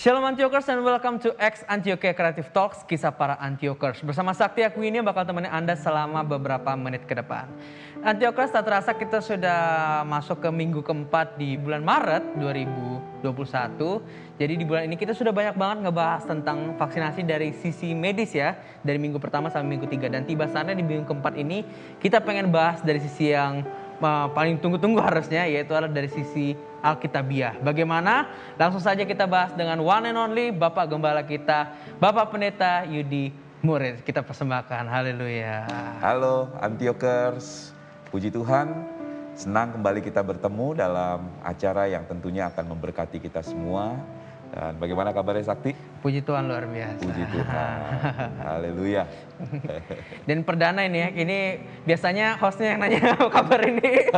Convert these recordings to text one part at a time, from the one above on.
Shalom Antiokers and welcome to X Antioquia Creative Talks, kisah para Antiokers. Bersama Sakti aku ini bakal temani Anda selama beberapa menit ke depan. Antiokers, tak terasa kita sudah masuk ke minggu keempat di bulan Maret 2021. Jadi di bulan ini kita sudah banyak banget ngebahas tentang vaksinasi dari sisi medis ya. Dari minggu pertama sampai minggu 3. Dan tiba saatnya di minggu keempat ini kita pengen bahas dari sisi yang paling tunggu-tunggu harusnya, yaitu adalah dari sisi Alkitabiah. Bagaimana? Langsung saja kita bahas dengan one and only Bapak Gembala kita, Bapak Pendeta Yudi Murid. Kita persembahkan, haleluya. Halo Antiokers, puji Tuhan, senang kembali kita bertemu dalam acara yang tentunya akan memberkati kita semua. Dan bagaimana kabarnya Sakti? Puji Tuhan luar biasa. Puji Tuhan, haleluya. Dan perdana ini ya, ini biasanya hostnya yang nanya apa kabar ini.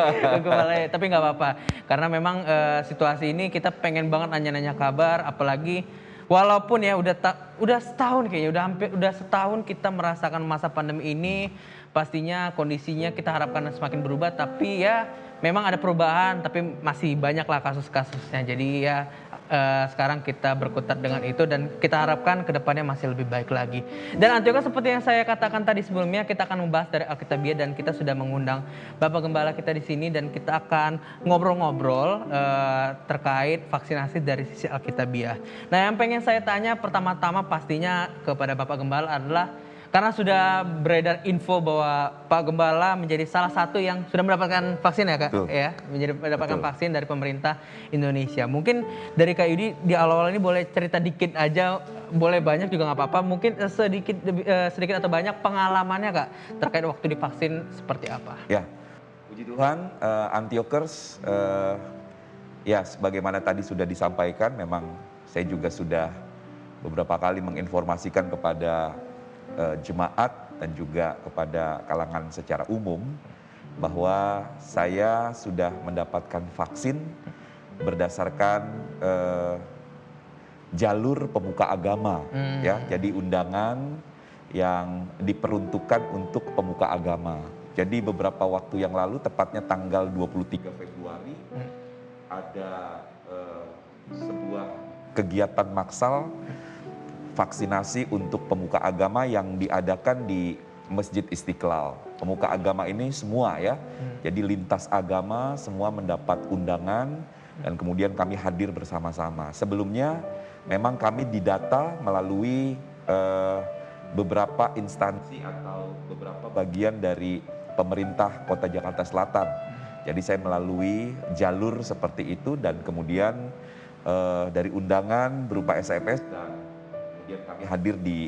Tapi nggak apa-apa, karena memang situasi ini kita pengen banget nanya-nanya kabar, apalagi walaupun ya udah setahun kayaknya, udah setahun kita merasakan masa pandemi ini. Pastinya kondisinya kita harapkan semakin berubah, tapi ya memang ada perubahan, tapi masih banyak lah kasus-kasusnya. Jadi ya sekarang kita berkutat dengan itu dan kita harapkan kedepannya masih lebih baik lagi. Dan Antioquia, seperti yang saya katakan tadi sebelumnya, kita akan membahas dari Alkitabiah dan kita sudah mengundang Bapak Gembala kita di sini dan kita akan ngobrol-ngobrol terkait vaksinasi dari sisi Alkitabiah. Nah, yang pengen saya tanya pertama-tama pastinya kepada Bapak Gembala adalah, karena sudah beredar info bahwa Pak Gembala menjadi salah satu yang sudah mendapatkan vaksin ya Kak? Betul. Ya, mendapatkan vaksin dari pemerintah Indonesia. Mungkin dari Kak Yudi di awal-awal ini boleh cerita dikit aja, boleh banyak juga nggak apa-apa. Mungkin sedikit atau banyak pengalamannya Kak terkait waktu divaksin seperti apa? Ya, puji Tuhan, Antiokers, ya sebagaimana tadi sudah disampaikan, memang saya juga sudah beberapa kali menginformasikan kepada jemaat dan juga kepada kalangan secara umum bahwa saya sudah mendapatkan vaksin berdasarkan jalur pemuka agama ya. Jadi undangan yang diperuntukkan untuk pemuka agama. Jadi beberapa waktu yang lalu, tepatnya tanggal 23 Februari ada sebuah kegiatan massal vaksinasi untuk pemuka agama yang diadakan di Masjid Istiqlal. Pemuka agama ini semua ya, jadi lintas agama semua mendapat undangan dan kemudian kami hadir bersama-sama. Sebelumnya memang kami didata melalui beberapa instansi atau beberapa bagian dari pemerintah Kota Jakarta Selatan. Jadi saya melalui jalur seperti itu dan kemudian dari undangan berupa SMS dan kemudian kami hadir di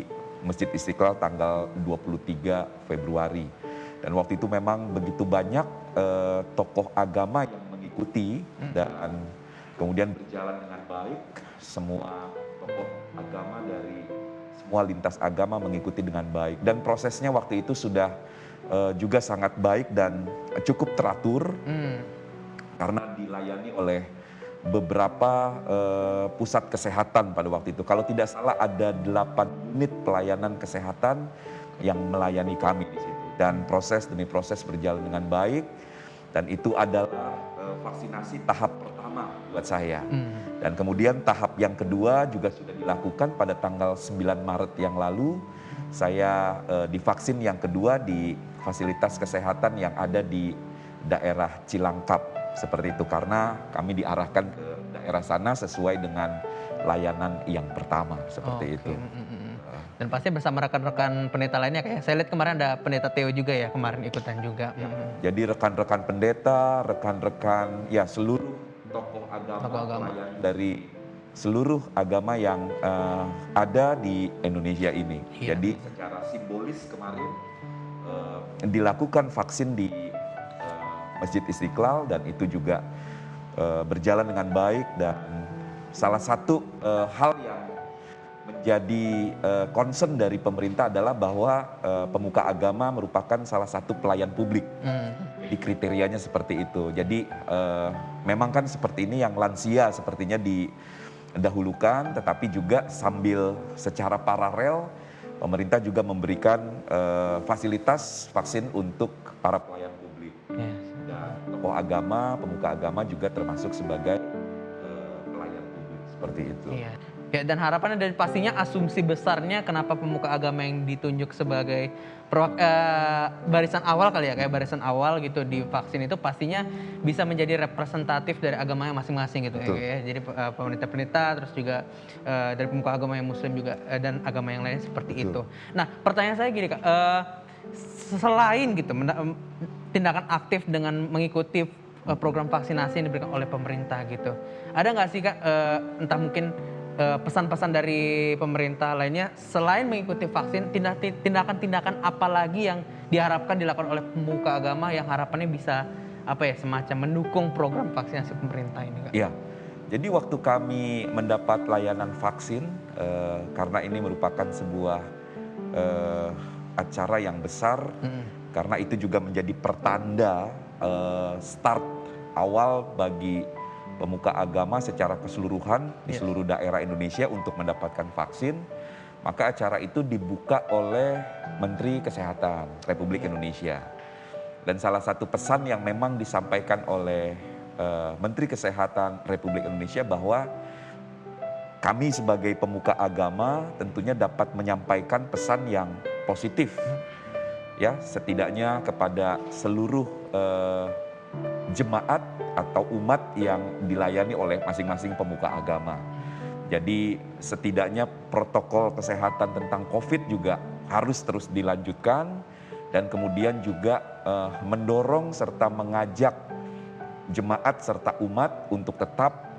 Masjid Istiqlal tanggal 23 Februari. Dan waktu itu memang begitu banyak tokoh agama yang mengikuti dan kemudian berjalan dengan baik. Semua tokoh agama dari semua lintas agama mengikuti dengan baik. Dan prosesnya waktu itu sudah juga sangat baik dan cukup teratur karena dilayani oleh beberapa pusat kesehatan pada waktu itu. Kalau tidak salah ada 8 unit pelayanan kesehatan yang melayani kami di situ. Dan proses demi proses berjalan dengan baik. Dan itu adalah vaksinasi tahap pertama buat saya. Dan kemudian tahap yang kedua juga sudah dilakukan pada tanggal 9 Maret yang lalu. Saya divaksin yang kedua di fasilitas kesehatan yang ada di daerah Cilangkap. Seperti itu, karena kami diarahkan ke daerah sana sesuai dengan layanan yang pertama, seperti itu. Dan pasti bersama rekan-rekan pendeta lainnya kayak saya lihat kemarin ada pendeta Theo juga ya, kemarin ikutan juga. Jadi rekan-rekan pendeta, rekan-rekan ya seluruh tokoh agama. Dari seluruh agama yang ada di Indonesia ini. Iya. Jadi secara simbolis kemarin dilakukan vaksin di Masjid Istiqlal dan itu juga berjalan dengan baik. Dan salah satu hal yang menjadi concern dari pemerintah adalah bahwa pemuka agama merupakan salah satu pelayan publik. Di kriterianya seperti itu. Jadi memang kan seperti ini yang lansia sepertinya didahulukan, tetapi juga sambil secara paralel pemerintah juga memberikan fasilitas vaksin untuk para pelayan publik. Tokoh agama, pemuka agama juga termasuk sebagai pelayan publik seperti itu. Iya. Ya, dan harapannya dan pastinya asumsi besarnya kenapa pemuka agama yang ditunjuk sebagai barisan awal kali ya, kayak barisan awal gitu di vaksin itu pastinya bisa menjadi representatif dari agama yang masing-masing gitu ya. Jadi pemerintah-pemerintah terus juga dari pemuka agama yang muslim juga dan agama yang lain seperti itu. Nah, pertanyaan saya gini Kak, selain gitu tindakan aktif dengan mengikuti program vaksinasi yang diberikan oleh pemerintah gitu. Ada nggak sih Kak, entah mungkin pesan-pesan dari pemerintah lainnya selain mengikuti vaksin, tindakan-tindakan apa lagi yang diharapkan dilakukan oleh pemuka agama yang harapannya bisa semacam mendukung program vaksinasi pemerintah ini Kak? Iya, jadi waktu kami mendapat layanan vaksin, karena ini merupakan sebuah acara yang besar, karena itu juga menjadi pertanda start awal bagi pemuka agama secara keseluruhan di seluruh daerah Indonesia untuk mendapatkan vaksin, maka acara itu dibuka oleh Menteri Kesehatan Republik Indonesia. Dan salah satu pesan yang memang disampaikan oleh Menteri Kesehatan Republik Indonesia bahwa kami sebagai pemuka agama tentunya dapat menyampaikan pesan yang positif, ya setidaknya kepada seluruh jemaat atau umat yang dilayani oleh masing-masing pemuka agama. Jadi setidaknya protokol kesehatan tentang COVID juga harus terus dilanjutkan dan kemudian juga mendorong serta mengajak jemaat serta umat untuk tetap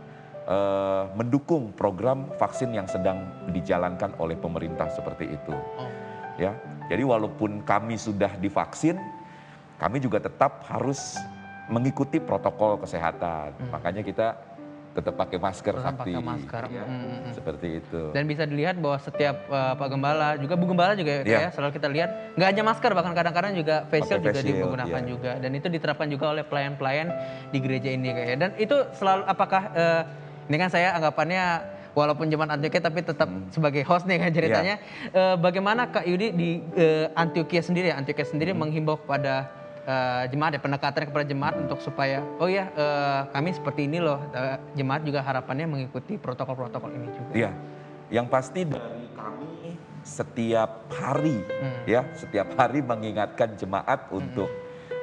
mendukung program vaksin yang sedang dijalankan oleh pemerintah seperti itu. Ya, jadi walaupun kami sudah divaksin, kami juga tetap harus mengikuti protokol kesehatan. Makanya kita tetap pakai masker, Sakti. Pakai masker. Ya, seperti itu. Dan bisa dilihat bahwa setiap Pak Gembala juga Bu Gembala juga ya selalu kita lihat nggak hanya masker, bahkan kadang-kadang juga face shield juga digunakan juga. Dan itu diterapkan juga oleh pelayan-pelayan di gereja ini kayak. Dan itu selalu apakah ini kan saya anggapannya walaupun jemaat Antioquia tapi tetap sebagai host nih kan ceritanya. Bagaimana Kak Yudi di Antioquia sendiri menghimbau kepada jemaat ya, pendekatan kepada jemaat untuk supaya kami seperti ini loh, jemaat juga harapannya mengikuti protokol-protokol ini juga. Iya, yang pasti dari kami setiap hari mengingatkan jemaat untuk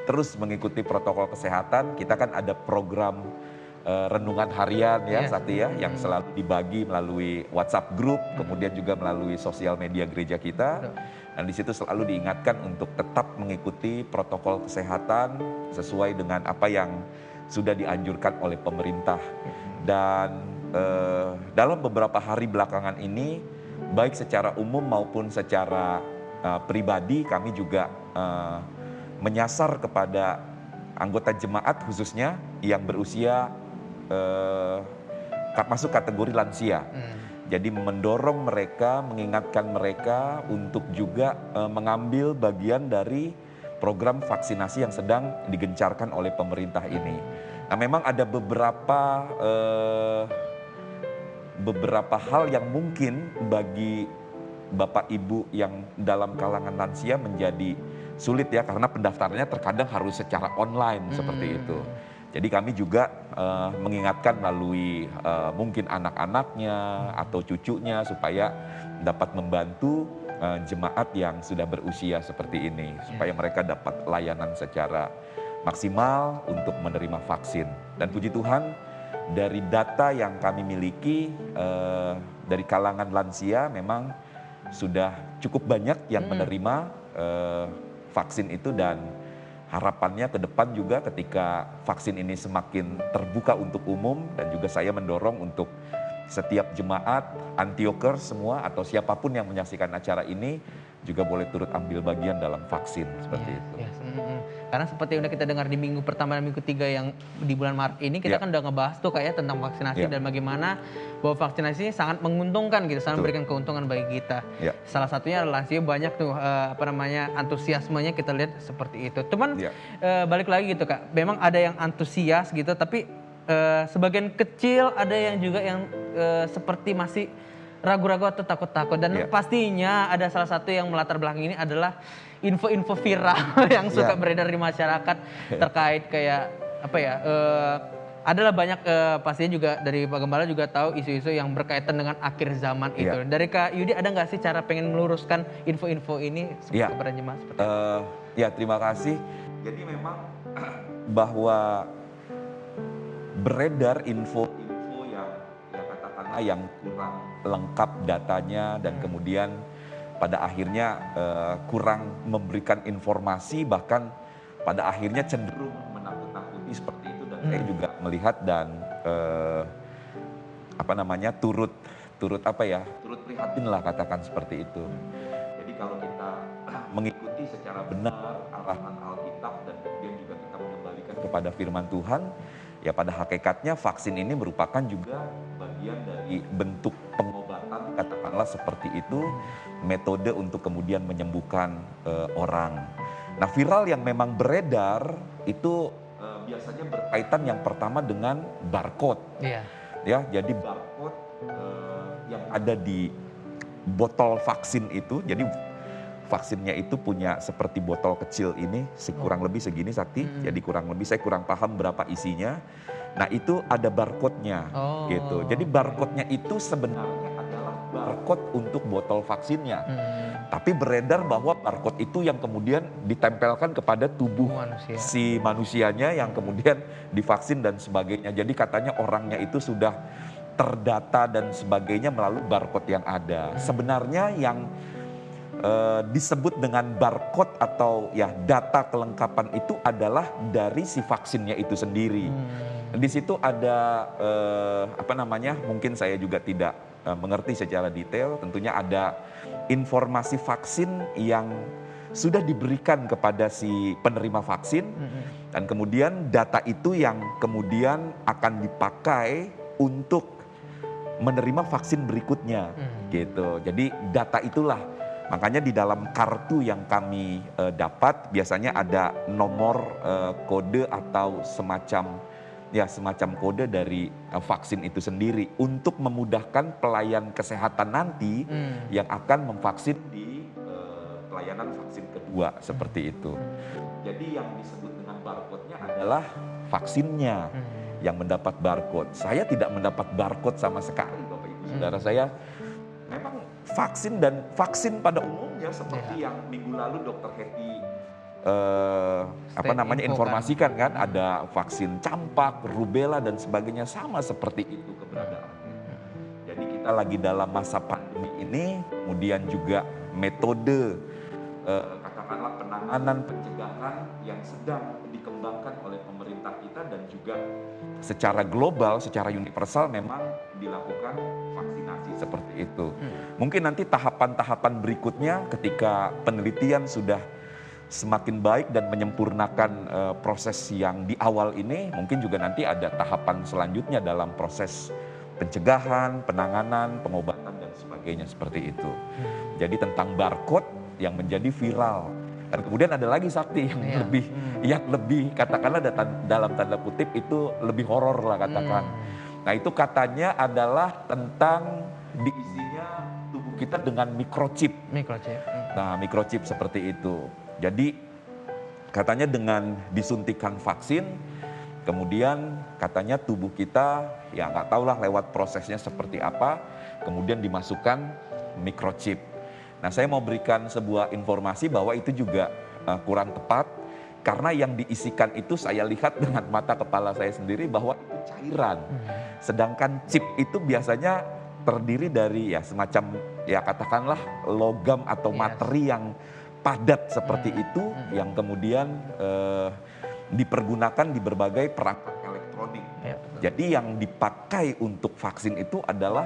terus mengikuti protokol kesehatan. Kita kan ada program renungan harian Sakti yang selalu dibagi melalui WhatsApp group, kemudian juga melalui sosial media gereja kita. Dan di situ selalu diingatkan untuk tetap mengikuti protokol kesehatan sesuai dengan apa yang sudah dianjurkan oleh pemerintah. Dan dalam beberapa hari belakangan ini, baik secara umum maupun secara pribadi, kami juga menyasar kepada anggota jemaat khususnya yang berusia masuk kategori lansia. Jadi mendorong mereka, mengingatkan mereka untuk juga mengambil bagian dari program vaksinasi yang sedang digencarkan oleh pemerintah ini. Nah, memang ada beberapa hal yang mungkin bagi Bapak Ibu yang dalam kalangan lansia menjadi sulit ya, karena pendaftarannya terkadang harus secara online seperti itu. Jadi kami juga mengingatkan melalui mungkin anak-anaknya atau cucunya supaya dapat membantu jemaat yang sudah berusia seperti ini. Supaya mereka dapat layanan secara maksimal untuk menerima vaksin. Dan puji Tuhan dari data yang kami miliki dari kalangan lansia memang sudah cukup banyak yang menerima vaksin itu, dan harapannya ke depan juga ketika vaksin ini semakin terbuka untuk umum, dan juga saya mendorong untuk setiap jemaat, Antioquers semua atau siapapun yang menyaksikan acara ini juga boleh turut ambil bagian dalam vaksin seperti itu. Karena seperti yang udah kita dengar di minggu pertama dan minggu ketiga yang di bulan Maret ini, kita kan udah ngebahas tuh kayak tentang vaksinasi dan bagaimana bahwa vaksinasi sangat menguntungkan gitu, sangat memberikan keuntungan bagi kita. Salah satunya adalah lansia banyak tuh antusiasmenya kita lihat seperti itu. Cuman balik lagi gitu Kak, memang ada yang antusias gitu, tapi sebagian kecil ada yang juga yang seperti masih ragu-ragu atau takut-takut, dan pastinya ada salah satu yang melatar belakang ini adalah info-info viral yang suka beredar di masyarakat terkait kayak adalah banyak pastinya juga dari Pak Gembala juga tahu isu-isu yang berkaitan dengan akhir zaman itu. Iya. Dari Kak Yudi ada nggak sih cara pengen meluruskan info-info ini Iya. kepada jemaah seperti itu? Ya, terima kasih. Jadi memang bahwa beredar info-info yang ya katakanlah yang kurang lengkap datanya dan kemudian pada akhirnya kurang memberikan informasi, bahkan pada akhirnya cenderung menakut-nakuti seperti itu, dan saya juga melihat dan turut prihatin lah, katakan seperti itu. Jadi kalau kita mengikuti secara benar arahan Alkitab dan kemudian juga kita mengembalikan kepada firman Tuhan, ya pada hakikatnya vaksin ini merupakan juga bagian dari bentuk pengobatan, katakanlah seperti itu, metode untuk kemudian menyembuhkan orang. Nah, viral yang memang beredar itu biasanya berkaitan yang pertama dengan barcode. Iya. Ya, jadi barcode yang ada di botol vaksin itu, jadi vaksinnya itu punya seperti botol kecil ini, kurang lebih segini Sakti, jadi kurang lebih, saya kurang paham berapa isinya. Nah, itu ada barcode-nya gitu. Jadi barcode-nya itu sebenarnya adalah barcode untuk botol vaksinnya. Tapi beredar bahwa barcode itu yang kemudian ditempelkan kepada tubuh si manusianya yang kemudian divaksin dan sebagainya. Jadi katanya orangnya itu sudah terdata dan sebagainya melalui barcode yang ada. Sebenarnya yang disebut dengan barcode atau ya data kelengkapan itu adalah dari si vaksinnya itu sendiri. Di situ ada mungkin saya juga tidak mengerti secara detail, tentunya ada informasi vaksin yang sudah diberikan kepada si penerima vaksin, dan kemudian data itu yang kemudian akan dipakai untuk menerima vaksin berikutnya gitu. Jadi data itulah, makanya di dalam kartu yang kami dapat biasanya ada nomor kode atau semacam kode dari vaksin itu sendiri untuk memudahkan pelayan kesehatan nanti yang akan memvaksin di pelayanan vaksin kedua, seperti itu. Jadi yang disebut dengan barcode-nya adalah vaksinnya yang mendapat barcode. Saya tidak mendapat barcode sama sekali, Bapak Ibu Saudara. Saya memang vaksin pada umumnya seperti yang minggu lalu Dr. Hetty informasikan kan, ada vaksin campak, rubella dan sebagainya, sama seperti itu keberadaannya. Jadi kita lagi dalam masa pandemi ini, kemudian juga metode katakanlah penanganan pencegahan yang sedang dikembangkan oleh pemerintah kita dan juga secara global, secara universal memang dilakukan vaksinasi seperti itu. Mungkin nanti tahapan-tahapan berikutnya ketika penelitian sudah semakin baik dan menyempurnakan proses yang di awal ini, mungkin juga nanti ada tahapan selanjutnya dalam proses pencegahan, penanganan, pengobatan dan sebagainya seperti itu. Jadi tentang barcode yang menjadi viral. Dan kemudian ada lagi Sakti yang lebih katakanlah dalam tanda kutip itu lebih horor lah katakan. Nah, itu katanya adalah tentang diisinya tubuh kita dengan microchip. Nah, microchip seperti itu. Jadi katanya dengan disuntikan vaksin, kemudian katanya tubuh kita ya nggak tahulah lewat prosesnya seperti apa, kemudian dimasukkan microchip. Nah, saya mau berikan sebuah informasi bahwa itu juga kurang tepat, karena yang diisikan itu saya lihat dengan mata kepala saya sendiri bahwa itu cairan. Sedangkan chip itu biasanya terdiri dari ya semacam ya katakanlah logam atau materi yang padat seperti itu, yang kemudian dipergunakan di berbagai perangkat elektronik. Jadi yang dipakai untuk vaksin itu adalah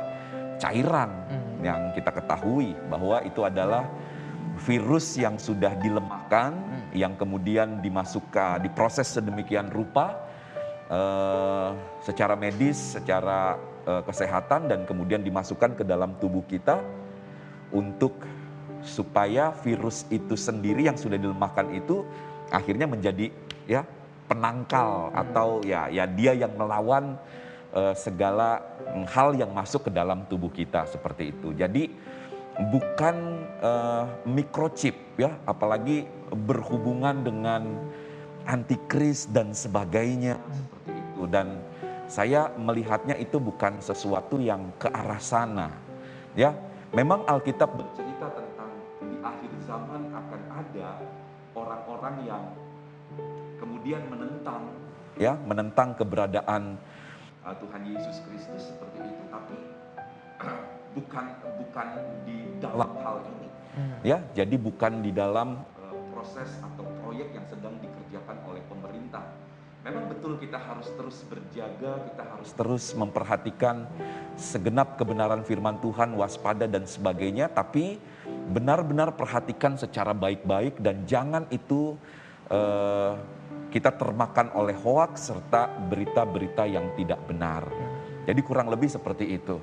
cairan yang kita ketahui bahwa itu adalah virus yang sudah dilemahkan, yang kemudian dimasukkan, diproses sedemikian rupa secara medis, secara kesehatan, dan kemudian dimasukkan ke dalam tubuh kita untuk supaya virus itu sendiri yang sudah dilemahkan itu akhirnya menjadi ya penangkal atau ya dia yang melawan segala hal yang masuk ke dalam tubuh kita seperti itu. Jadi bukan microchip ya, apalagi berhubungan dengan antikris dan sebagainya seperti itu. Dan saya melihatnya itu bukan sesuatu yang ke arah sana. Ya, memang Alkitab bercerita tentang di akhir zaman akan ada orang-orang yang kemudian menentang keberadaan Tuhan Yesus Kristus seperti itu, tapi bukan di dalam hal ini. Ya, jadi bukan di dalam proses atau proyek yang sedang dikerjakan oleh pemerintah. Memang betul kita harus terus berjaga, kita harus terus memperhatikan segenap kebenaran firman Tuhan, waspada dan sebagainya, tapi benar-benar perhatikan secara baik-baik dan jangan itu kita termakan oleh hoaks serta berita-berita yang tidak benar. Jadi kurang lebih seperti itu.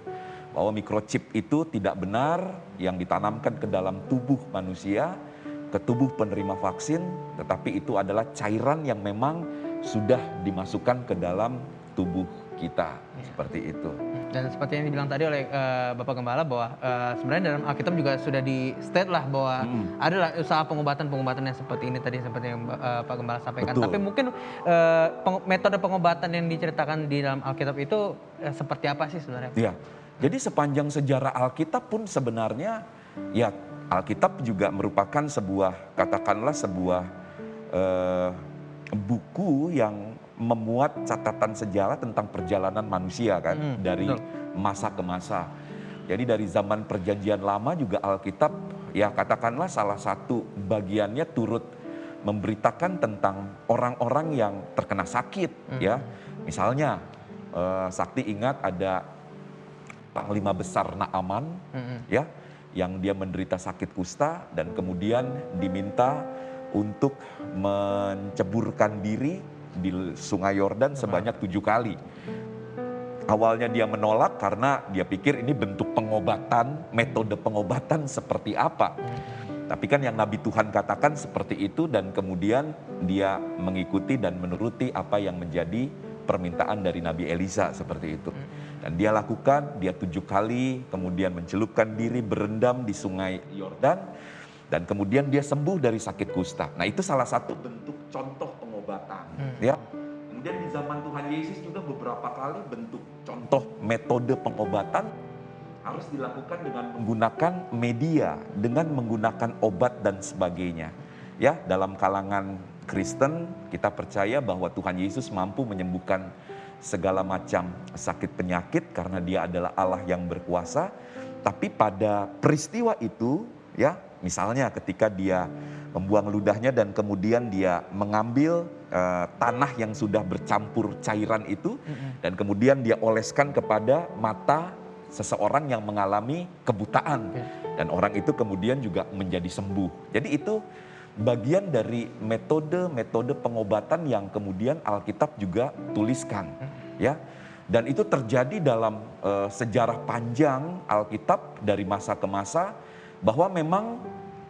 Bahwa microchip itu tidak benar yang ditanamkan ke dalam tubuh manusia, ke tubuh penerima vaksin, tetapi itu adalah cairan yang memang sudah dimasukkan ke dalam tubuh kita, seperti itu. Dan seperti yang dibilang tadi oleh Bapak Gembala bahwa sebenarnya dalam Alkitab juga sudah di state lah bahwa adalah usaha pengobatan yang seperti ini tadi seperti yang Pak Gembala sampaikan. Betul. Tapi mungkin metode pengobatan yang diceritakan di dalam Alkitab itu seperti apa sih sebenarnya? Iya. Jadi sepanjang sejarah Alkitab pun sebenarnya ya Alkitab juga merupakan katakanlah sebuah buku yang memuat catatan sejarah tentang perjalanan manusia kan dari masa ke masa. Jadi dari zaman Perjanjian Lama juga Alkitab ya katakanlah salah satu bagiannya turut memberitakan tentang orang-orang yang terkena sakit ya. Misalnya Sakti ingat ada Panglima Besar Naaman ya yang dia menderita sakit kusta dan kemudian diminta untuk menceburkan diri di Sungai Yordan sebanyak 7 kali. Awalnya dia menolak karena dia pikir ini bentuk pengobatan, metode pengobatan seperti apa. Tapi kan yang Nabi Tuhan katakan seperti itu dan kemudian dia mengikuti dan menuruti apa yang menjadi permintaan dari Nabi Elisa seperti itu. Dan dia lakukan, dia 7 kali kemudian mencelupkan diri berendam di Sungai Yordan dan kemudian dia sembuh dari sakit kusta. Nah itu salah satu bentuk contoh pengobatan. Ya. Kemudian di zaman Tuhan Yesus juga beberapa kali bentuk contoh metode pengobatan harus dilakukan dengan menggunakan media, dengan menggunakan obat dan sebagainya. Ya, dalam kalangan Kristen kita percaya bahwa Tuhan Yesus mampu menyembuhkan segala macam sakit penyakit karena dia adalah Allah yang berkuasa. Tapi pada peristiwa itu ya, misalnya ketika dia membuang ludahnya dan kemudian dia mengambil tanah yang sudah bercampur cairan itu dan kemudian dia oleskan kepada mata seseorang yang mengalami kebutaan dan orang itu kemudian juga menjadi sembuh. Jadi itu bagian dari metode-metode pengobatan yang kemudian Alkitab juga tuliskan, ya. Dan itu terjadi dalam sejarah panjang Alkitab dari masa ke masa bahwa memang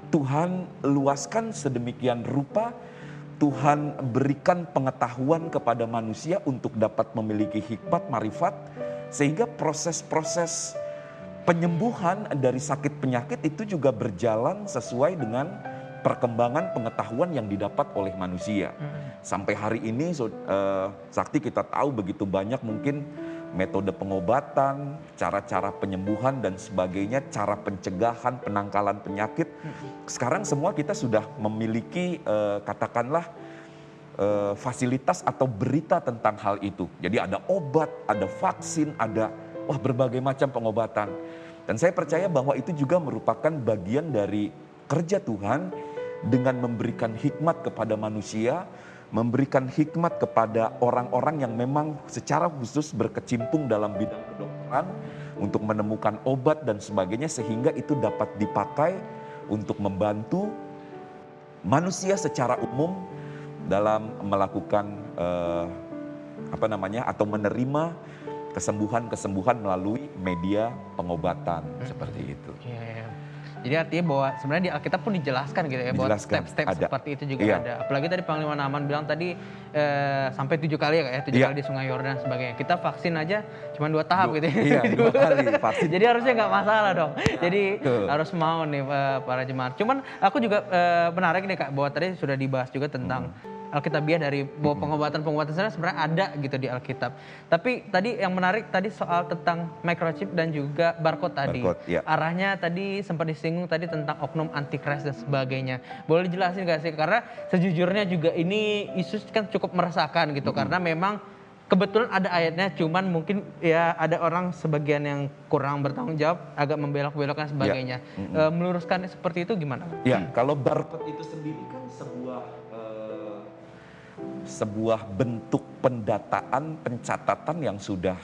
Tuhan luaskan sedemikian rupa, Tuhan berikan pengetahuan kepada manusia untuk dapat memiliki hikmat, marifat, sehingga proses-proses penyembuhan dari sakit penyakit itu juga berjalan sesuai dengan perkembangan pengetahuan yang didapat oleh manusia. Sampai hari ini Sakti kita tahu begitu banyak mungkin metode pengobatan, cara-cara penyembuhan dan sebagainya, cara pencegahan, penangkalan penyakit. Sekarang semua kita sudah memiliki katakanlah fasilitas atau berita tentang hal itu. Jadi ada obat, ada vaksin, ada berbagai macam pengobatan. Dan saya percaya bahwa itu juga merupakan bagian dari kerja Tuhan dengan memberikan hikmat kepada manusia, memberikan hikmat kepada orang-orang yang memang secara khusus berkecimpung dalam bidang kedokteran untuk menemukan obat dan sebagainya sehingga itu dapat dipakai untuk membantu manusia secara umum dalam melakukan atau menerima kesembuhan-kesembuhan melalui media pengobatan seperti itu. Jadi artinya bahwa sebenarnya di Alkitab pun dijelaskan gitu ya, bahwa step-step seperti itu juga ada. Apalagi tadi Panglima Naaman bilang tadi sampai 7 kali ya, 7 kali di Sungai Yordan dan sebagainya. Kita vaksin aja cuma 2 tahap gitu ya. Iya, 2 kali vaksin. Jadi harusnya nggak masalah dong. Jadi harus mau nih para jemaat. Cuman aku juga menarik nih Kak, bahwa tadi sudah dibahas juga tentang Alkitabiah dari bahwa pengobatan-pengobatan sebenarnya ada gitu di Alkitab. Tapi tadi yang menarik tadi soal tentang microchip dan juga barcode tadi. Barcode, ya. Arahnya tadi sempat disinggung tadi tentang oknum antikris dan sebagainya. Boleh dijelasin gak sih? Karena sejujurnya juga ini isu kan cukup meresahkan gitu. Karena memang kebetulan ada ayatnya, cuman mungkin ya ada orang sebagian yang kurang bertanggung jawab, agak membelok-belokkan sebagainya. Meluruskannya seperti itu gimana? Ya, kalau barcode itu sendiri kan sebuah bentuk pendataan, pencatatan yang sudah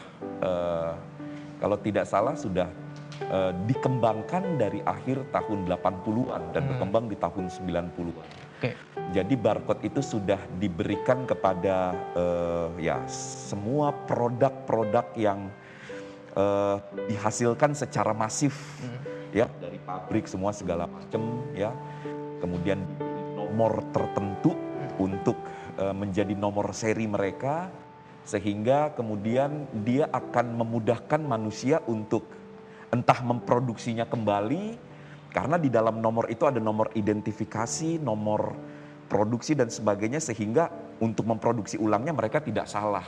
kalau tidak salah sudah dikembangkan dari akhir tahun 80-an dan berkembang di tahun 90-an. Oke. Jadi barcode itu sudah diberikan kepada ya semua produk-produk yang dihasilkan secara masif ya dari pabrik semua segala macam ya. Kemudian nomor tertentu untuk menjadi nomor seri mereka sehingga kemudian dia akan memudahkan manusia untuk entah memproduksinya kembali karena di dalam nomor itu ada nomor identifikasi, nomor produksi dan sebagainya sehingga untuk memproduksi ulangnya mereka tidak salah.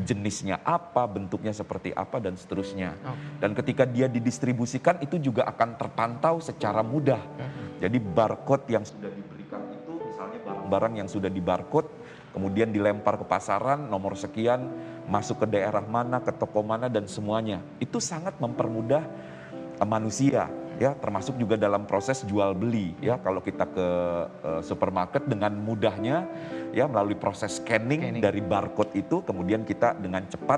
Jenisnya apa, bentuknya seperti apa dan seterusnya. Dan ketika dia didistribusikan itu juga akan terpantau secara mudah. Jadi barcode yang sudah diberikan itu misalnya barang-barang yang sudah dibarcode kemudian dilempar ke pasaran nomor sekian masuk ke daerah mana, ke toko mana dan semuanya. Itu sangat mempermudah manusia ya, termasuk juga dalam proses jual beli ya. Kalau kita ke supermarket dengan mudahnya ya melalui proses scanning dari barcode itu kemudian kita dengan cepat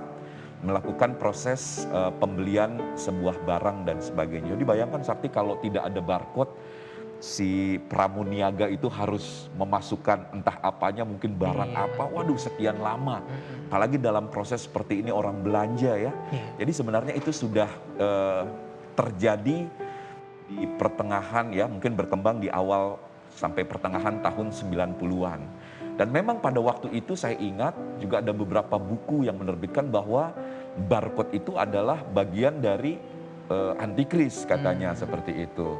melakukan proses pembelian sebuah barang dan sebagainya. Jadi bayangkan Sakti kalau tidak ada barcode si pramuniaga itu harus memasukkan entah apanya mungkin barang apa, waduh sekian lama. Apalagi dalam proses seperti ini orang belanja ya. Jadi sebenarnya itu sudah terjadi di pertengahan ya, mungkin berkembang di awal sampai pertengahan tahun 90-an. Dan memang pada waktu itu saya ingat juga ada beberapa buku yang menerbitkan bahwa barcode itu adalah bagian dari antikris katanya seperti itu.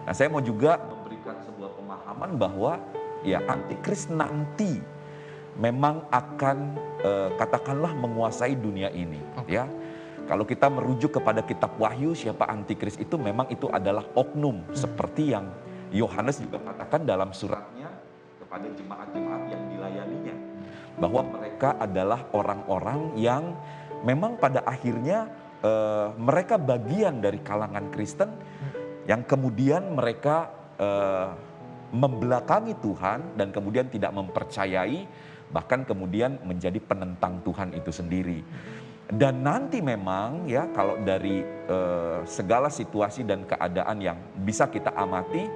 Nah saya mau juga memberikan sebuah pemahaman bahwa ya antikris nanti memang akan katakanlah menguasai dunia ini ya. Kalau kita merujuk kepada kitab Wahyu siapa antikris itu memang itu adalah oknum seperti yang Yohanes juga katakan dalam suratnya kepada jemaat-jemaat yang dilayaninya. Bahwa mereka adalah orang-orang yang memang pada akhirnya mereka bagian dari kalangan Kristen yang kemudian mereka membelakangi Tuhan dan kemudian tidak mempercayai bahkan kemudian menjadi penentang Tuhan itu sendiri. Dan nanti memang ya kalau dari segala situasi dan keadaan yang bisa kita amati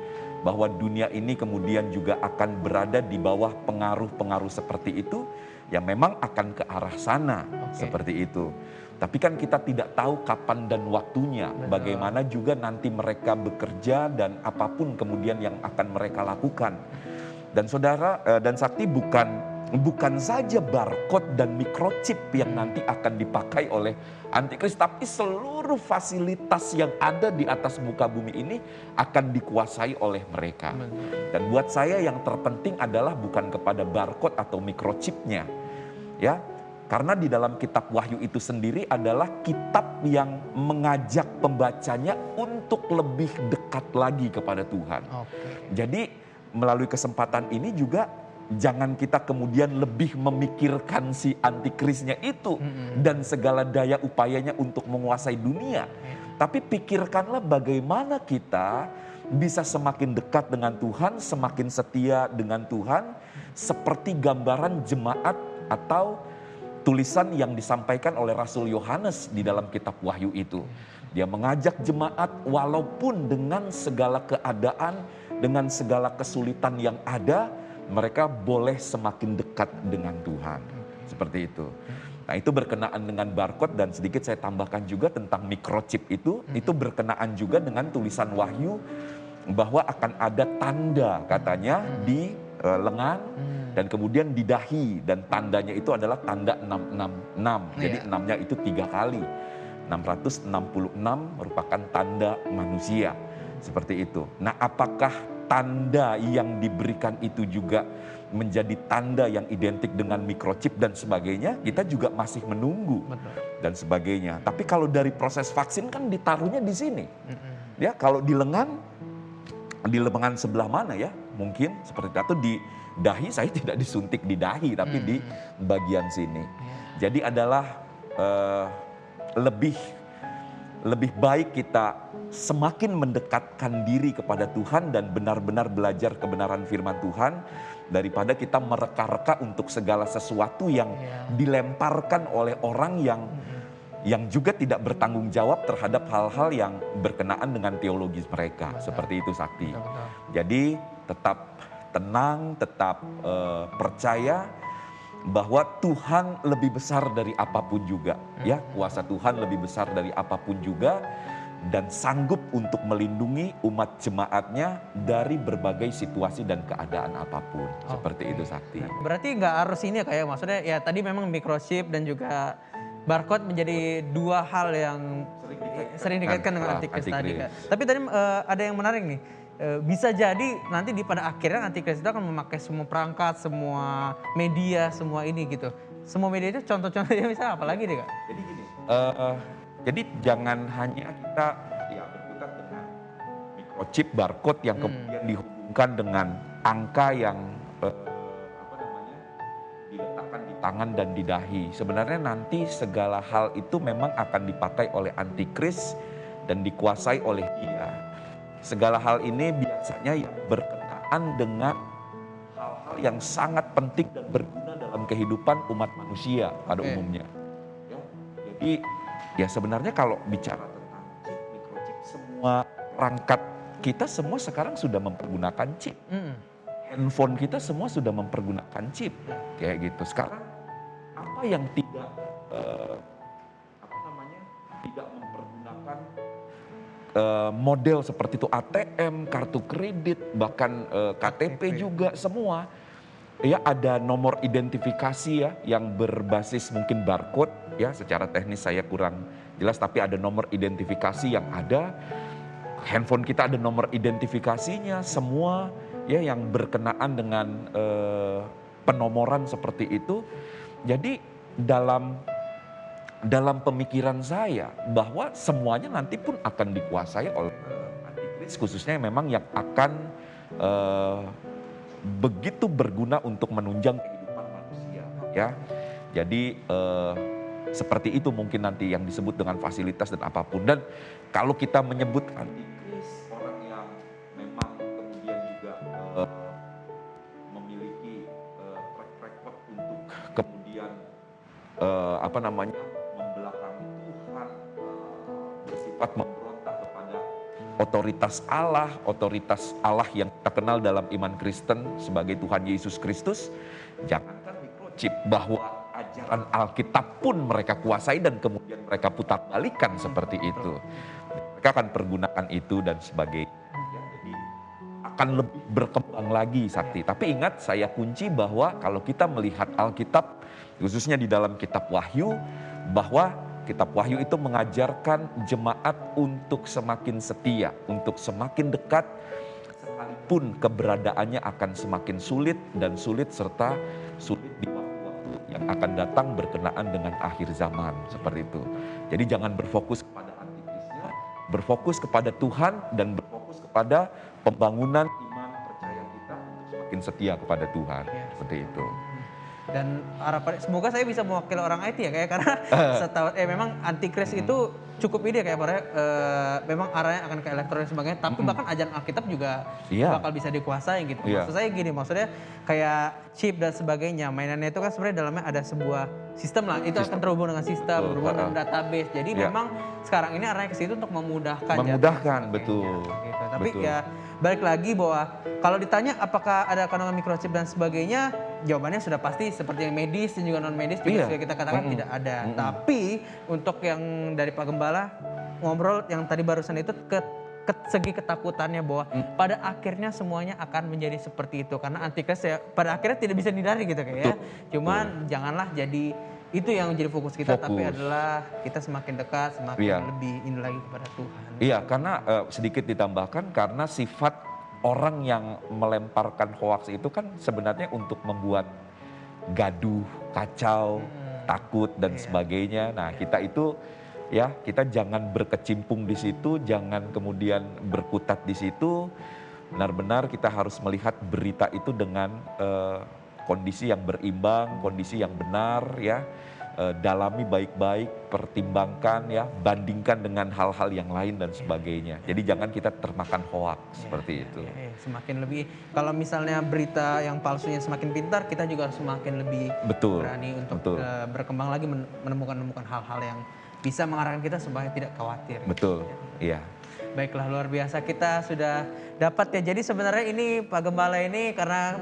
bahwa dunia ini kemudian juga akan berada di bawah pengaruh-pengaruh seperti itu, ya memang akan ke arah sana seperti itu. Tapi kan kita tidak tahu kapan dan waktunya, bagaimana juga nanti mereka bekerja dan apapun kemudian yang akan mereka lakukan. Dan saudara dan Sakti bukan saja barcode dan microchip yang nanti akan dipakai oleh antikris, tapi seluruh fasilitas yang ada di atas muka bumi ini akan dikuasai oleh mereka. Dan buat saya yang terpenting adalah bukan kepada barcode atau microchipnya, ya. Karena di dalam kitab Wahyu itu sendiri adalah kitab yang mengajak pembacanya untuk lebih dekat lagi kepada Tuhan. Jadi melalui kesempatan ini juga jangan kita kemudian lebih memikirkan si antikrisnya itu dan segala daya upayanya untuk menguasai dunia. Tapi pikirkanlah bagaimana kita bisa semakin dekat dengan Tuhan, semakin setia dengan Tuhan, seperti gambaran jemaat atau tulisan yang disampaikan oleh Rasul Yohanes di dalam kitab Wahyu itu. Dia mengajak jemaat walaupun dengan segala keadaan, dengan segala kesulitan yang ada, mereka boleh semakin dekat dengan Tuhan. Seperti itu. Nah itu berkenaan dengan barcode dan sedikit saya tambahkan juga tentang microchip itu berkenaan juga dengan tulisan Wahyu bahwa akan ada tanda katanya di lengan dan kemudian di dahi dan tandanya itu adalah tanda 666. Jadi 6-nya itu 3 kali. 666 merupakan tanda manusia. Seperti itu. Nah apakah tanda yang diberikan itu juga menjadi tanda yang identik dengan microchip dan sebagainya, kita juga masih menunggu. Betul. Dan sebagainya. Tapi kalau dari proses vaksin kan ditaruhnya di sini. Ya, kalau di lengan sebelah mana ya? Mungkin seperti itu. Atau di dahi, saya tidak disuntik di dahi, tapi di bagian sini. Jadi adalah lebih baik kita semakin mendekatkan diri kepada Tuhan dan benar-benar belajar kebenaran firman Tuhan daripada kita mereka-reka untuk segala sesuatu yang dilemparkan oleh orang yang juga tidak bertanggung jawab terhadap hal-hal yang berkenaan dengan teologis mereka. Seperti itu, Sakti. Jadi tetap tenang, tetap percaya bahwa Tuhan lebih besar dari apapun juga. Ya, kuasa Tuhan lebih besar dari apapun juga. Dan sanggup untuk melindungi umat jemaatnya dari berbagai situasi dan keadaan apapun. Seperti itu, Sakti. Berarti nggak harus ini ya kayak maksudnya ya tadi memang microchip dan juga barcode menjadi dua hal yang sering dikaitkan dengan antikris tadi. Tapi tadi ada yang menarik nih. Bisa jadi nanti pada akhirnya antikris itu akan memakai semua perangkat, semua media, semua ini gitu. Semua media itu contoh-contohnya misalnya apa lagi deh, Kak? Jadi gini, jadi jangan hanya kita berkutat dengan microchip, barcode yang kemudian dihubungkan dengan angka yang diletakkan di tangan dan di dahi. Sebenarnya nanti segala hal itu memang akan dipakai oleh antikris dan dikuasai oleh dia. Segala hal ini biasanya yang berkenaan dengan hal-hal yang sangat penting dan berguna dalam kehidupan umat manusia pada umumnya. Ya, jadi ya sebenarnya kalau bicara tentang chip, microchip, semua perangkat kita semua sekarang sudah mempergunakan chip. Handphone kita semua sudah mempergunakan chip. Kayak gitu. Sekarang apa yang tidak tidak mempergunakan model seperti itu, ATM, kartu kredit, bahkan KTP juga semua. Ya, ada nomor identifikasi ya yang berbasis mungkin barcode ya, secara teknis saya kurang jelas, tapi ada nomor identifikasi yang ada. Handphone kita ada nomor identifikasinya, semua ya yang berkenaan dengan penomoran seperti itu. Jadi dalam pemikiran saya bahwa semuanya nanti pun akan dikuasai oleh antikris, khususnya memang yang akan begitu berguna untuk menunjang kehidupan manusia. Ya, jadi seperti itu mungkin nanti yang disebut dengan fasilitas dan apapun. Dan kalau kita menyebut antikris, orang yang memang kemudian juga memiliki track record untuk kemudian membelakangi Tuhan, bersifat memberontak kepada otoritas Allah yang kita kenal dalam iman Kristen sebagai Tuhan Yesus Kristus. Jangankan microchip, bahwa ajaran Alkitab pun mereka kuasai dan kemudian mereka putar balikan seperti itu. Mereka akan pergunakan itu dan sebagainya. Jadi akan lebih berkembang lagi, Sakti. Tapi ingat, saya kunci bahwa kalau kita melihat Alkitab, khususnya di dalam kitab Wahyu, bahwa kitab Wahyu itu mengajarkan jemaat untuk semakin setia, untuk semakin dekat, sekalipun keberadaannya akan semakin sulit dan sulit serta sulit di waktu-waktu yang akan datang berkenaan dengan akhir zaman, seperti itu. Jadi jangan berfokus kepada antikrisnya, berfokus kepada Tuhan dan berfokus kepada pembangunan iman percaya kita untuk semakin setia kepada Tuhan, seperti itu. Dan harapan semoga saya bisa mewakili orang IT ya, kayak karena setahu memang antikris itu cukup ide kayak memang arahnya akan ke elektronik dan sebagainya, tapi bahkan ajaran Alkitab juga bakal bisa dikuasai gitu. Maksud saya gini, maksudnya kayak chip dan sebagainya, mainannya itu kan sebenarnya dalamnya ada sebuah sistem lah, itu akan terhubung dengan sistem, berhubung dengan database. Jadi memang sekarang ini arahnya ke situ untuk memudahkan. Betul. Gitu. Tapi ya balik lagi bahwa kalau ditanya apakah ada kandungan microchip dan sebagainya, jawabannya sudah pasti seperti yang medis dan juga non medis juga sudah kita katakan tidak ada. Tapi untuk yang dari Pak Gembala ngobrol yang tadi barusan itu segi ketakutannya bahwa pada akhirnya semuanya akan menjadi seperti itu, karena antikris ya pada akhirnya tidak bisa dihindari gitu kayak ya. Cuman janganlah jadi itu yang menjadi fokus kita, tapi adalah kita semakin dekat, semakin lebih ini lagi kepada Tuhan. Iya, karena sedikit ditambahkan, karena sifat orang yang melemparkan hoaks itu kan sebenarnya untuk membuat gaduh, kacau, takut dan sebagainya. Nah, kita itu ya, kita jangan berkecimpung di situ, jangan kemudian berkutat di situ. Benar-benar kita harus melihat berita itu dengan kondisi yang berimbang, kondisi yang benar ya. Dalami baik-baik, pertimbangkan ya, bandingkan dengan hal-hal yang lain dan sebagainya. Jadi jangan kita termakan hoaks seperti itu. Semakin lebih, kalau misalnya berita yang palsunya semakin pintar, kita juga harus semakin lebih berani untuk berkembang lagi, menemukan hal-hal yang bisa mengarahkan kita supaya tidak khawatir. Betul, iya. Baiklah, luar biasa, kita sudah dapat ya. Jadi sebenarnya ini Pak Gembala ini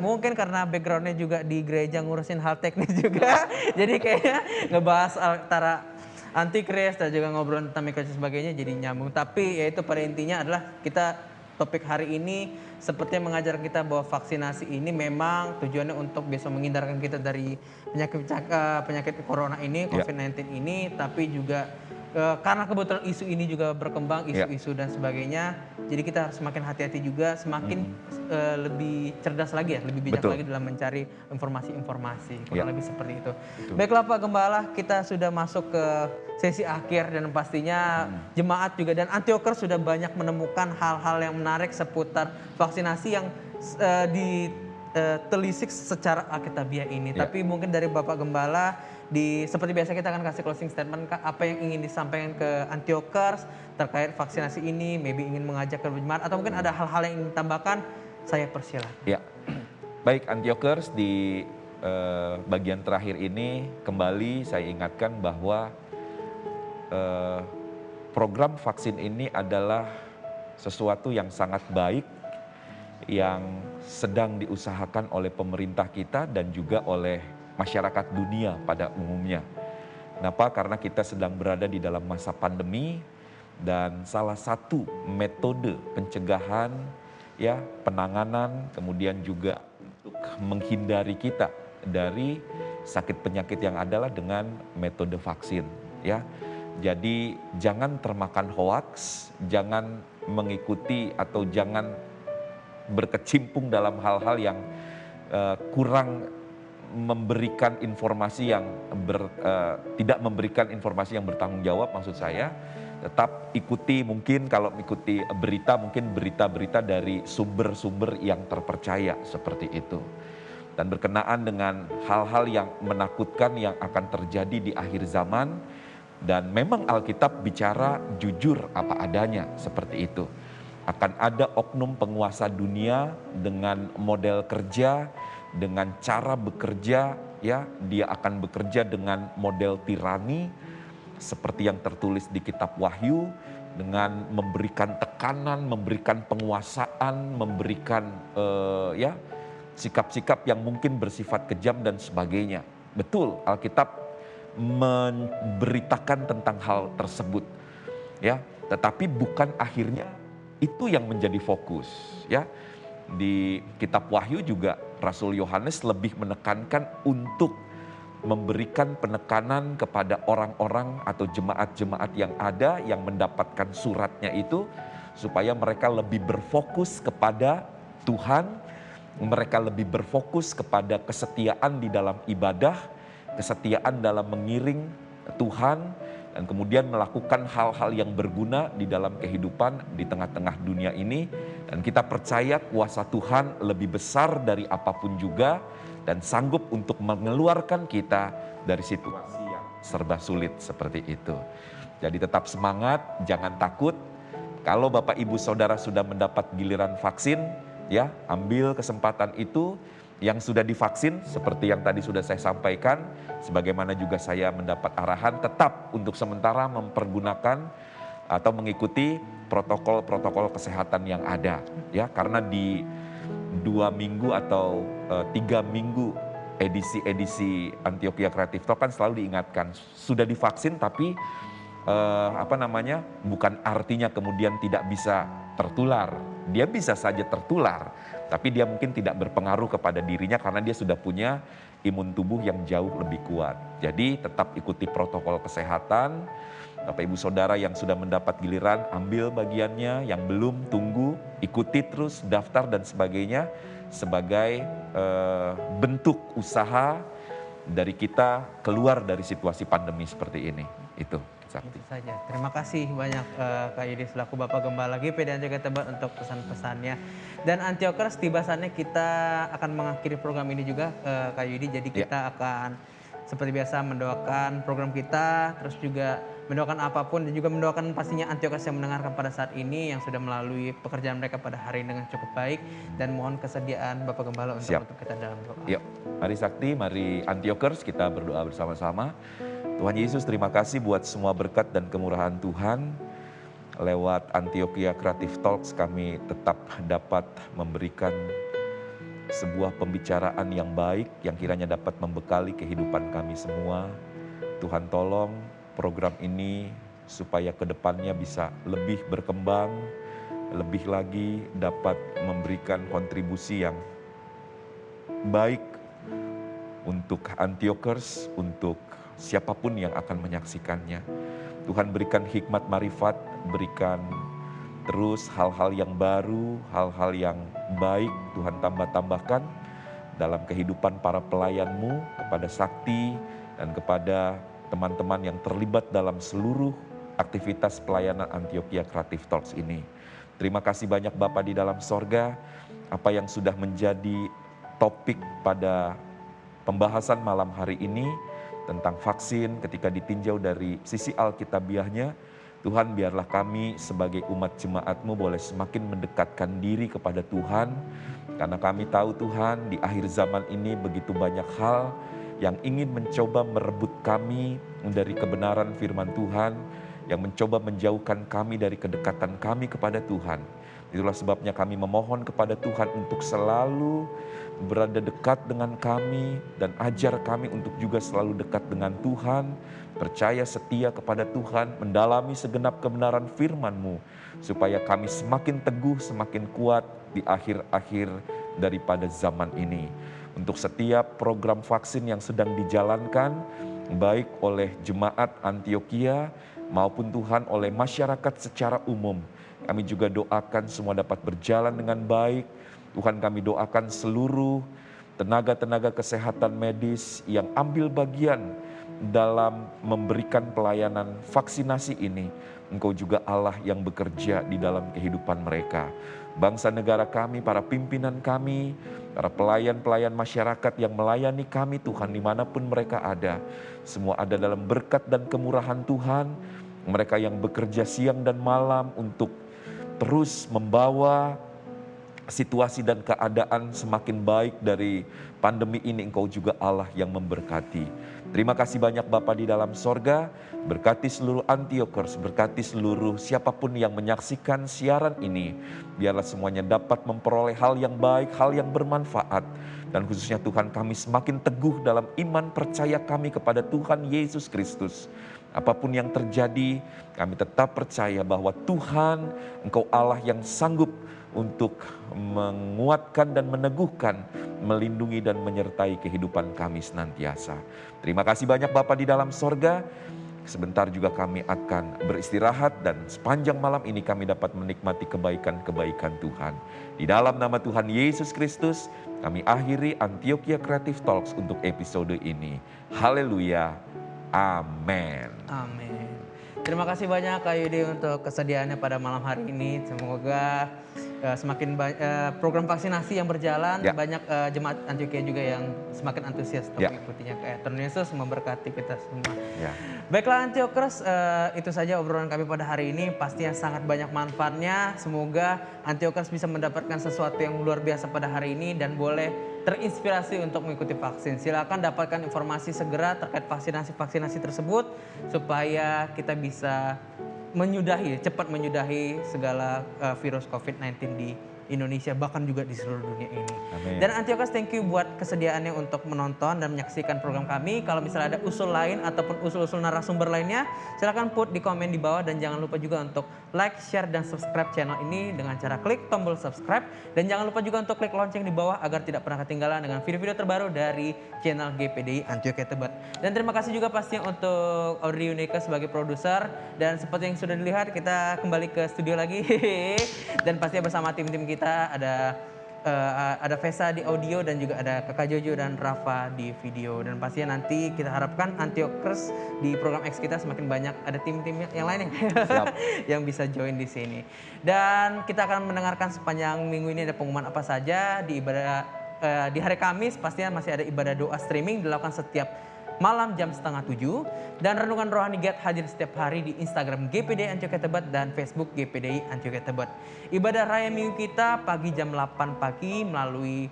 mungkin karena backgroundnya juga di gereja ngurusin hal teknis juga. Jadi kayaknya ngebahas antara antikris dan juga ngobrol tentang mikrofon sebagainya jadi nyambung. Tapi yaitu pada intinya adalah topik hari ini sepertinya mengajar kita bahwa vaksinasi ini memang tujuannya untuk bisa menghindarkan kita dari penyakit corona ini, COVID-19 ini, tapi juga karena kebetulan isu ini juga berkembang, isu-isu dan sebagainya, jadi kita harus semakin hati-hati juga, semakin lebih cerdas lagi ya, lebih bijak lagi dalam mencari informasi-informasi, kurang lebih seperti itu. Baiklah Pak Gembala, kita sudah masuk ke sesi akhir dan pastinya jemaat juga dan Antiochers sudah banyak menemukan hal-hal yang menarik seputar vaksinasi yang ditelisik secara alkitabiah ini. Tapi mungkin dari Bapak Gembala, seperti biasa kita akan kasih closing statement, apa yang ingin disampaikan ke Antiochers terkait vaksinasi ini, maybe ingin mengajak ke jemaat atau mungkin ada hal-hal yang ingin ditambahkan, saya persilahkan. Ya, baik Antiochers, di bagian terakhir ini kembali saya ingatkan bahwa program vaksin ini adalah sesuatu yang sangat baik yang sedang diusahakan oleh pemerintah kita dan juga oleh masyarakat dunia pada umumnya. Kenapa? Karena kita sedang berada di dalam masa pandemi dan salah satu metode pencegahan ya, penanganan, kemudian juga untuk menghindari kita dari sakit penyakit yang adalah dengan metode vaksin ya. Jadi jangan termakan hoaks, jangan mengikuti atau jangan berkecimpung dalam hal-hal yang kurang memberikan informasi yang tidak memberikan informasi yang bertanggung jawab. Maksud saya tetap ikuti, mungkin kalau ikuti berita, mungkin berita-berita dari sumber-sumber yang terpercaya seperti itu. Dan berkenaan dengan hal-hal yang menakutkan yang akan terjadi di akhir zaman, dan memang Alkitab bicara jujur apa adanya seperti itu. Akan ada oknum penguasa dunia dengan model kerja, dengan cara bekerja ya, dia akan bekerja dengan model tirani seperti yang tertulis di kitab Wahyu, dengan memberikan tekanan, memberikan penguasaan, memberikan sikap-sikap yang mungkin bersifat kejam dan sebagainya. Betul, Alkitab memberitakan tentang hal tersebut ya, tetapi bukan akhirnya itu yang menjadi fokus ya. Di kitab Wahyu juga Rasul Yohanes lebih menekankan untuk memberikan penekanan kepada orang-orang atau jemaat-jemaat yang ada yang mendapatkan suratnya itu, supaya mereka lebih berfokus kepada Tuhan, mereka lebih berfokus kepada kesetiaan di dalam ibadah, kesetiaan dalam mengiring Tuhan, dan kemudian melakukan hal-hal yang berguna di dalam kehidupan di tengah-tengah dunia ini. Dan kita percaya kuasa Tuhan lebih besar dari apapun juga dan sanggup untuk mengeluarkan kita dari situasi yang serba sulit seperti itu. Jadi tetap semangat, jangan takut. Kalau Bapak Ibu Saudara sudah mendapat giliran vaksin, ya ambil kesempatan itu. Yang sudah divaksin seperti yang tadi sudah saya sampaikan, sebagaimana juga saya mendapat arahan, tetap untuk sementara mempergunakan atau mengikuti protokol-protokol kesehatan yang ada ya, karena di 2 minggu atau 3 minggu edisi Antioquia Creative Talk kan selalu diingatkan sudah divaksin, tapi bukan artinya kemudian tidak bisa tertular. Dia bisa saja tertular, tapi dia mungkin tidak berpengaruh kepada dirinya karena dia sudah punya imun tubuh yang jauh lebih kuat. Jadi tetap ikuti protokol kesehatan Bapak Ibu Saudara yang sudah mendapat giliran, ambil bagiannya, yang belum tunggu, ikuti terus, daftar dan sebagainya sebagai bentuk usaha dari kita keluar dari situasi pandemi seperti ini. Itu, Sakti. Itu saja. Terima kasih banyak Kak Yudi selaku Bapak Gembala GP dan juga Tebet untuk pesan-pesannya. Dan Antiokers, tiba saatnya kita akan mengakhiri program ini juga Kak Yudi. Jadi kita akan seperti biasa mendoakan program kita, terus juga mendoakan apapun dan juga mendoakan pastinya Antiokers yang mendengarkan pada saat ini yang sudah melalui pekerjaan mereka pada hari ini dengan cukup baik, dan mohon kesediaan Bapak Gembala untuk kita dalam doa. Yuk, mari Sakti, mari Antiokers, kita berdoa bersama-sama. Tuhan Yesus, terima kasih buat semua berkat dan kemurahan Tuhan. Lewat Antioquia Creative Talks kami tetap dapat memberikan sebuah pembicaraan yang baik yang kiranya dapat membekali kehidupan kami semua. Tuhan tolong program ini supaya kedepannya bisa lebih berkembang, lebih lagi dapat memberikan kontribusi yang baik untuk Antiokers, untuk siapapun yang akan menyaksikannya. Tuhan berikan hikmat marifat, berikan terus hal-hal yang baru, hal-hal yang baik Tuhan tambah-tambahkan dalam kehidupan para pelayan-Mu, kepada Sakti dan kepada teman-teman yang terlibat dalam seluruh aktivitas pelayanan Antioquia Creative Talks ini. Terima kasih banyak Bapa di dalam sorga, apa yang sudah menjadi topik pada pembahasan malam hari ini, tentang vaksin ketika ditinjau dari sisi Alkitabiahnya. Tuhan, biarlah kami sebagai umat jemaat-Mu boleh semakin mendekatkan diri kepada Tuhan. Karena kami tahu Tuhan, di akhir zaman ini begitu banyak hal yang ingin mencoba merebut kami dari kebenaran firman Tuhan, yang mencoba menjauhkan kami dari kedekatan kami kepada Tuhan. Itulah sebabnya kami memohon kepada Tuhan untuk selalu berada dekat dengan kami dan ajar kami untuk juga selalu dekat dengan Tuhan, percaya setia kepada Tuhan, mendalami segenap kebenaran firman-Mu, supaya kami semakin teguh, semakin kuat di akhir-akhir daripada zaman ini. Untuk setiap program vaksin yang sedang dijalankan, baik oleh jemaat Antioquia maupun Tuhan oleh masyarakat secara umum, kami juga doakan semua dapat berjalan dengan baik. Tuhan, kami doakan seluruh tenaga-tenaga kesehatan medis yang ambil bagian dalam memberikan pelayanan vaksinasi ini. Engkau juga Allah yang bekerja di dalam kehidupan mereka. Bangsa negara kami, para pimpinan kami, para pelayan-pelayan masyarakat yang melayani kami Tuhan dimanapun mereka ada. Semua ada dalam berkat dan kemurahan Tuhan. Mereka yang bekerja siang dan malam untuk terus membawa situasi dan keadaan semakin baik dari pandemi ini, Engkau juga Allah yang memberkati. Terima kasih banyak Bapa di dalam sorga, berkati seluruh Antiokers, berkati seluruh siapapun yang menyaksikan siaran ini. Biarlah semuanya dapat memperoleh hal yang baik, hal yang bermanfaat. Dan khususnya Tuhan, kami semakin teguh dalam iman percaya kami kepada Tuhan Yesus Kristus. Apapun yang terjadi, kami tetap percaya bahwa Tuhan, Engkau Allah yang sanggup untuk menguatkan dan meneguhkan, melindungi dan menyertai kehidupan kami senantiasa. Terima kasih banyak Bapa di dalam sorga. Sebentar juga kami akan beristirahat dan sepanjang malam ini kami dapat menikmati kebaikan-kebaikan Tuhan. Di dalam nama Tuhan Yesus Kristus, kami akhiri Antioquia Creative Talks untuk episode ini. Haleluya. Amin. Amin. Terima kasih banyak Kak Yudi untuk kesediaannya pada malam hari ini. Semoga semakin program vaksinasi yang berjalan, banyak jemaat Antioquia juga yang semakin antusias untuk mengikutinya. Tuhan Yesus memberkati kita semua. Baiklah Antiokers, itu saja obrolan kami pada hari ini. Pastinya sangat banyak manfaatnya. Semoga Antiokers bisa mendapatkan sesuatu yang luar biasa pada hari ini dan boleh terinspirasi untuk mengikuti vaksin. Silakan dapatkan informasi segera terkait vaksinasi tersebut supaya kita bisa cepat menyudahi segala virus COVID-19 di Indonesia, bahkan juga di seluruh dunia ini. Amin. Dan Antiochus, thank you buat kesediaannya untuk menonton dan menyaksikan program kami. Kalau misalnya ada usul lain ataupun usul-usul narasumber lainnya, silakan put di komen di bawah, dan jangan lupa juga untuk like, share, dan subscribe channel ini dengan cara klik tombol subscribe, dan jangan lupa juga untuk klik lonceng di bawah agar tidak pernah ketinggalan dengan video-video terbaru dari channel GPDI Antioquia Tebet. Dan terima kasih juga pastinya untuk Audrey Unika sebagai produser, dan seperti yang sudah dilihat kita kembali ke studio lagi dan pastinya bersama tim-tim kita ada Vesa di audio dan juga ada Kakak Jojo dan Rafa di video, dan pastinya nanti kita harapkan Antiochus di program X kita semakin banyak ada tim-tim yang lain yang bisa join di sini. Dan kita akan mendengarkan sepanjang minggu ini ada pengumuman apa saja di ibadah di hari Kamis. Pastinya masih ada ibadah doa streaming dilakukan setiap malam jam 6:30, dan renungan rohani GET hadir setiap hari di Instagram GPDI Antioquia Tebet dan Facebook GPDI Antioquia Tebet. Ibadah raya minggu kita pagi jam 8 pagi melalui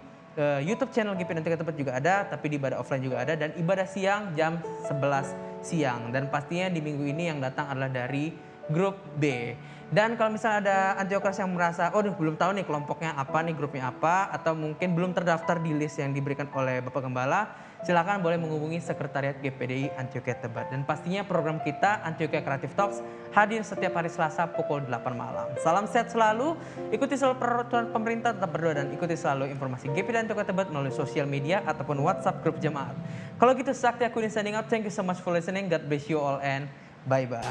YouTube channel GPDI Antioquia Tebet juga ada, tapi di ibadah offline juga ada, dan ibadah siang jam 11 siang. Dan pastinya di minggu ini yang datang adalah dari grup B. Dan kalau misalnya ada Antiochus yang merasa, oh belum tahu nih kelompoknya apa nih, grupnya apa, atau mungkin belum terdaftar di list yang diberikan oleh Bapak Gembala, silakan boleh menghubungi Sekretariat GPDI Antioquia Tebet. Dan pastinya program kita Antioquia Creative Talks hadir setiap hari Selasa pukul 8 malam. Salam sehat selalu, ikuti selalu peraturan pemerintah, tetap berdoa, dan ikuti selalu informasi GPDI Antioquia Tebet melalui sosial media ataupun WhatsApp grup jemaat. Kalau gitu, Sakti aku ini signing out. Thank you so much for listening. God bless you all and bye-bye.